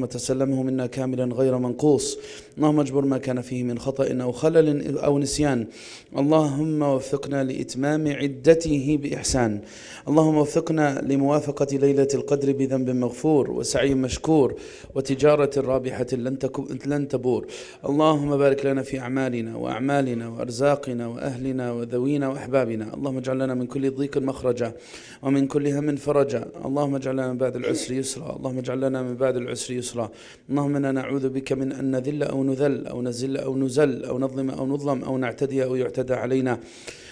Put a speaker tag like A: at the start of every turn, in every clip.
A: اللهم تسلمه منا كاملا غير منقوص. اللهم اجبر ما كان فيه من خطأ أو خلل أو نسيان. اللهم وفقنا لإتمام عدته بإحسان. اللهم وفقنا لموافقة ليلة القدر بذنب مغفور وسعي مشكور وتجارة رابحة لن تبور. اللهم بارك لنا في أعمالنا وأعمالنا وأرزاقنا وأهلنا وذوينا وأحبابنا. اللهم اجعل لنا من كل ضيق مخرجا ومن كل هم فرجا. اللهم اجعل لنا من بعد العسر يسرا. اللهم اجعل لنا من بعد العسر يسرا. اللهم إنا نعوذ بك من أن نذل أو نذل أو نزل أو نزل أو نظلم أو نظلم أو نعتدي أو يعتدى علينا.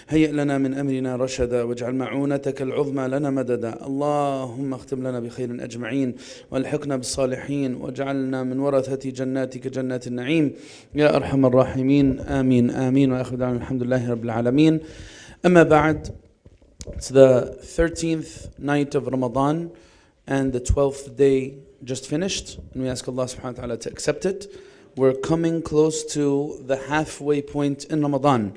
A: هيئ لنا من أمرنا رشدا واجعل معونتك العظمى لنا مددا. اللهم اختم لنا بخير أجمعين والحقنا بالصالحين واجعلنا من ورثة جناتك جنات النعيم يا أرحم الراحمين. آمين آمين. وآخر دعوانا الحمد لله رب العالمين. أما بعد, it's the 13th night of Ramadan and the 12th day just finished, and we ask Allah subhanahu wa ta'ala to accept it. We're coming close to the halfway point in Ramadan.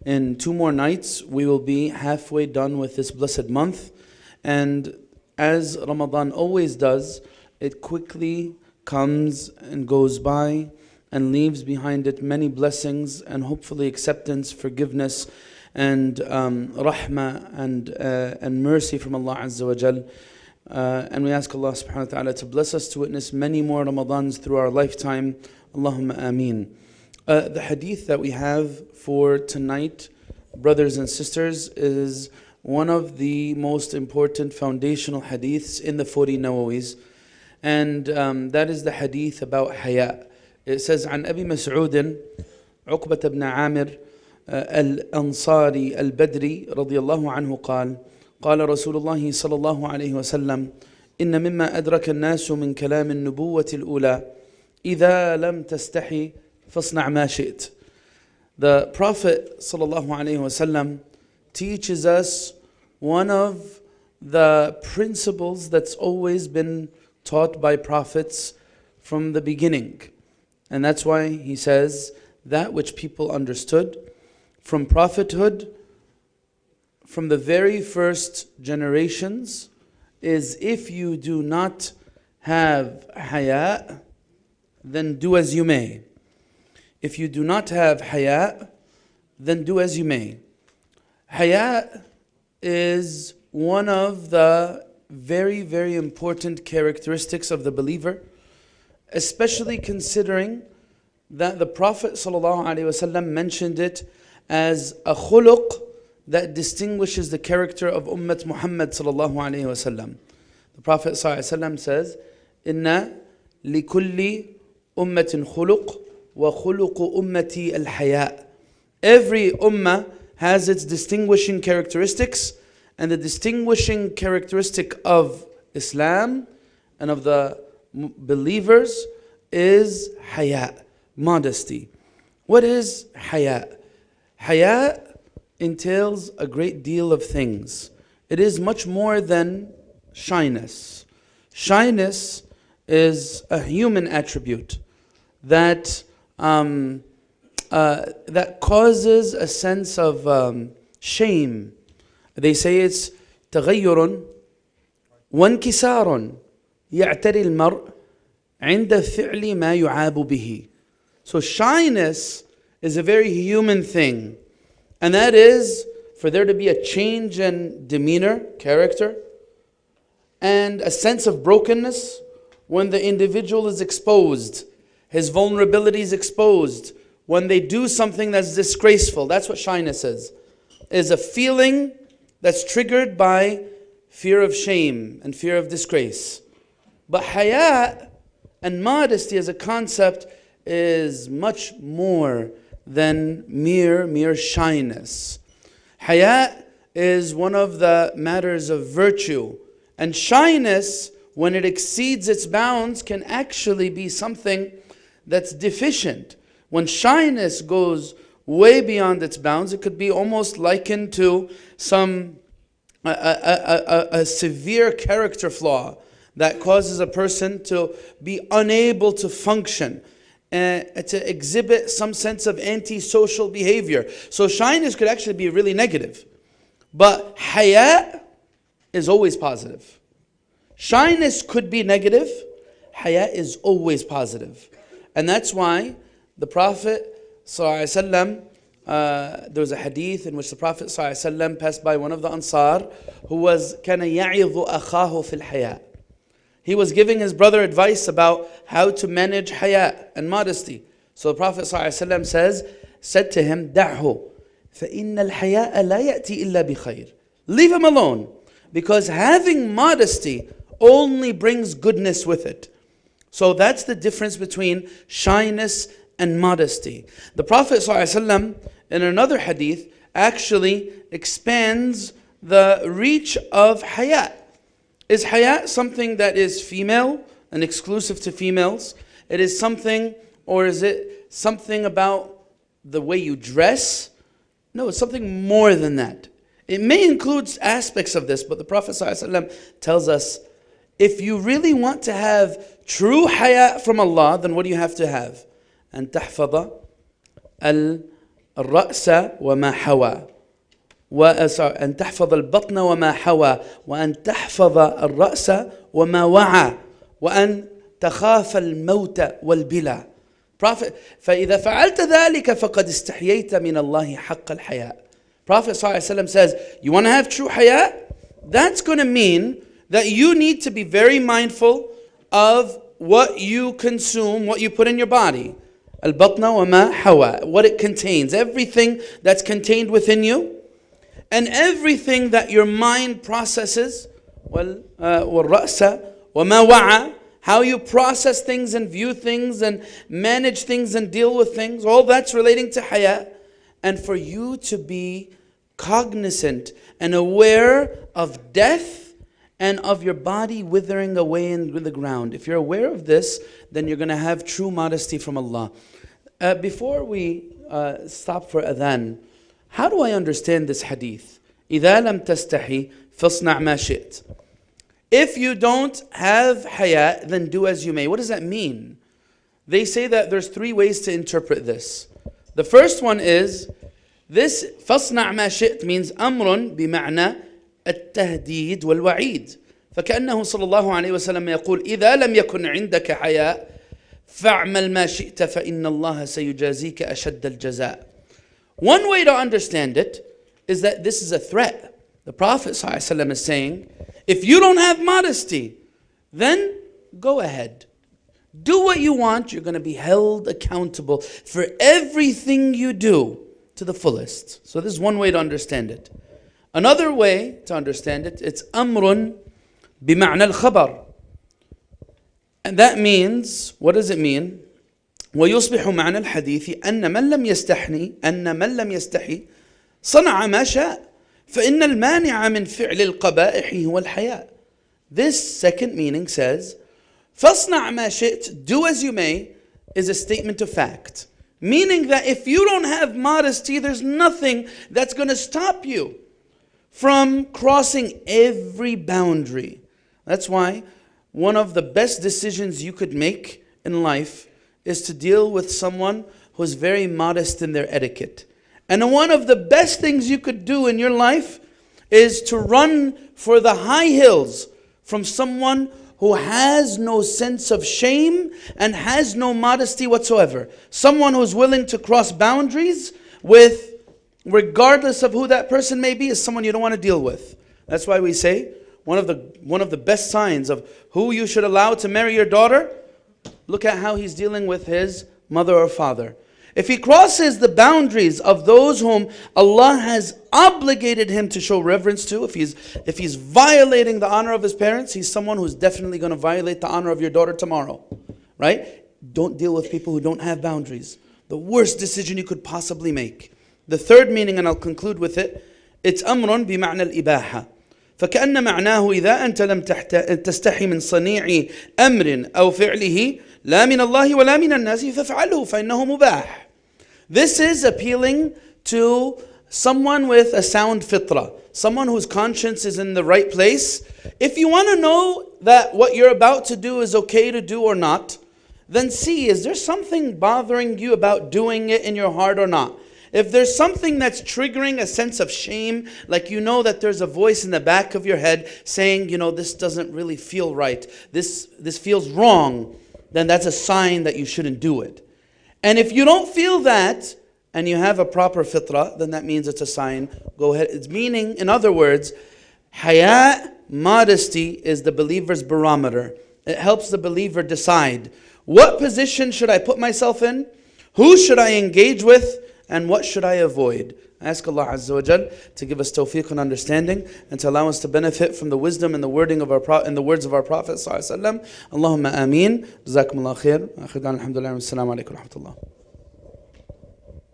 A: In 2 more nights, we will be halfway done with this blessed month. And as Ramadan always does, it quickly comes and goes by and leaves behind it many blessings and hopefully acceptance, forgiveness, and rahmah and mercy from Allah Azza wa Jal. And we ask Allah subhanahu wa ta'ala to bless us to witness many more Ramadans through our lifetime. Allahumma ameen. The hadith that we have for tonight, brothers and sisters, is one of the most important foundational hadiths in the 40 Nawawis. And that is the hadith about haya. It says, عن أبي مسعود عقبة بن عامر الأنصاري البدري رضي الله عنه قال قال رسول الله صلى الله عليه وسلم إن مما أدرك الناس من كلام النبوة الأولى إذا لم تستحي فاصنع ما شئت. The Prophet sallallahu alaihi wasallam teaches us one of the principles that's always been taught by prophets from the beginning. And that's why he says that which people understood from prophethood, from the very first generations, is if you do not have haya, then do as you may. If you do not have haya, then do as you may. Haya is one of the very, very important characteristics of the believer, especially considering that the Prophet ﷺ mentioned it as a khuluq that distinguishes the character of Ummat Muhammad ﷺ. The Prophet ﷺ says, Inna likulli ummatin khuluq wa khuluqu ummati al-haya. Every ummah has its distinguishing characteristics, and the distinguishing characteristic of Islam and of the believers is haya, modesty. What is haya? Haya entails a great deal of things. It is much more than shyness. Shyness is a human attribute that that causes a sense of shame. They say it's تغير وانكسار يعتري المرء عند فعل ما يعاب به. So shyness is a very human thing, and that is for there to be a change in demeanor, character, and a sense of brokenness when the individual is exposed, his vulnerability is exposed, when they do something that's disgraceful. That's what shyness is a feeling that's triggered by fear of shame and fear of disgrace. But haya and modesty as a concept is much more than mere shyness. Haya is one of the matters of virtue, and shyness, when it exceeds its bounds, can actually be something that's deficient. When shyness goes way beyond its bounds, it could be almost likened to a severe character flaw that causes a person to be unable to function, to exhibit some sense of antisocial behavior. So shyness could actually be really negative. But haya is always positive. Shyness could be negative. haya is always positive. And that's why the Prophet ﷺ, there was a hadith in which the Prophet ﷺ passed by one of the Ansar who was كَانَ يَعِظُ أَخَاهُ فِي الْحَيَاءِ. He was giving his brother advice about how to manage haya and modesty. So the Prophet ﷺ said to him, دَعْهُ فَإِنَّ الْحَيَاءَ لَا يَأْتِي إِلَّا بِخَيْرٍ. Leave him alone, because having modesty only brings goodness with it. So that's the difference between shyness and modesty. The Prophet ﷺ, in another hadith, actually expands the reach of haya. Is haya something that is female and exclusive to females? It is something, or is it something about the way you dress? No, it's something more than that. It may include aspects of this, but the Prophet ﷺ tells us, if you really want to have true haya from Allah, then what do you have to have? أن تحفظ الرأس وما حوى أن تحفظ البطن وما حوى وأن تحفظ الرأس وما وعى وأن تخاف الموت والبلى. Prophet, فإذا فعلت ذلك فقد استحييت من الله حق الحياء. Prophet ﷺ says, you want to have true haya? That's going to mean that you need to be very mindful of what you consume, what you put in your body. Al-batna wa ma hawa, what it contains, everything that's contained within you, and everything that your mind processes. Wal-ra'sa wa ma wa'a, how you process things and view things and manage things and deal with things. All that's relating to haya. And for you to be cognizant and aware of death and of your body withering away in the ground. If you're aware of this, then you're going to have true modesty from Allah. Before we stop for adhan, how do I understand this hadith? إِذَا لَمْ تَسْتَحِي فَاصْنَعْ مَا شِئْتَ. If you don't have haya, then do as you may. What does that mean? They say that there's three ways to interpret this. The first one is, this فَاصْنَعْ مَا شِئْتَ means أمر بمعنى التهديد والوعيد. فكأنه صلى الله عليه وسلم يقول إذا لم يكن عندك حياء فاعمل ما شئت فإن الله سيجازيك أشد الجزاء. One way to understand it is that this is a threat. The Prophet ﷺ is saying, if you don't have modesty, then go ahead. Do what you want. You're going to be held accountable for everything you do to the fullest. So this is one way to understand it. Another way to understand it, it's أمر بمعنى الخبر. And that means, what does it mean? ويصبح معنى الحديث أن من لم يستحي صنع ما شاء فإن المانع من فعل القبائح هو الحياء. This second meaning says, فاصنع ما شئت, do as you may, is a statement of fact. Meaning that if you don't have modesty, there's nothing that's going to stop you from crossing every boundary. That's why one of the best decisions you could make in life is to deal with someone who's very modest in their etiquette. And one of the best things you could do in your life is to run for the high hills from someone who has no sense of shame and has no modesty whatsoever. Someone who's willing to cross boundaries with, regardless of who that person may be, is someone you don't want to deal with. That's why we say one of the best signs of who you should allow to marry your daughter, look at how he's dealing with his mother or father. If he crosses the boundaries of those whom Allah has obligated him to show reverence to, if he's violating the honor of his parents, he's someone who's definitely going to violate the honor of your daughter tomorrow. Right? Don't deal with people who don't have boundaries. The worst decision you could possibly make. The third meaning, and I'll conclude with it, it's أمر بمعنى الإباحة. فكأن معناه إذا أنت لم تستحي من صنيع أمر أو فعله لا من الله ولا من الناس فافعله فإنه مباح. This is appealing to someone with a sound fitra, someone whose conscience is in the right place. If you want to know that what you're about to do is okay to do or not, then see, is there something bothering you about doing it in your heart or not? If there's something that's triggering a sense of shame, like you know that there's a voice in the back of your head saying, this doesn't really feel right, this feels wrong, then that's a sign that you shouldn't do it. And if you don't feel that, and you have a proper fitrah, then that means it's a sign. Go ahead. It's meaning, in other words, haya, modesty, is the believer's barometer. It helps the believer decide, what position should I put myself in? Who should I engage with? And what should I avoid? I ask Allah Azza wa Jal to give us tawfiq and understanding, and to allow us to benefit from the wisdom and the wording of in the words of our Prophet sallallahu alaihi wasallam. Allahumma ameen. Jazakumullah khair. Alhamdulillah. Wassalamu alaikum wa rahmatullah.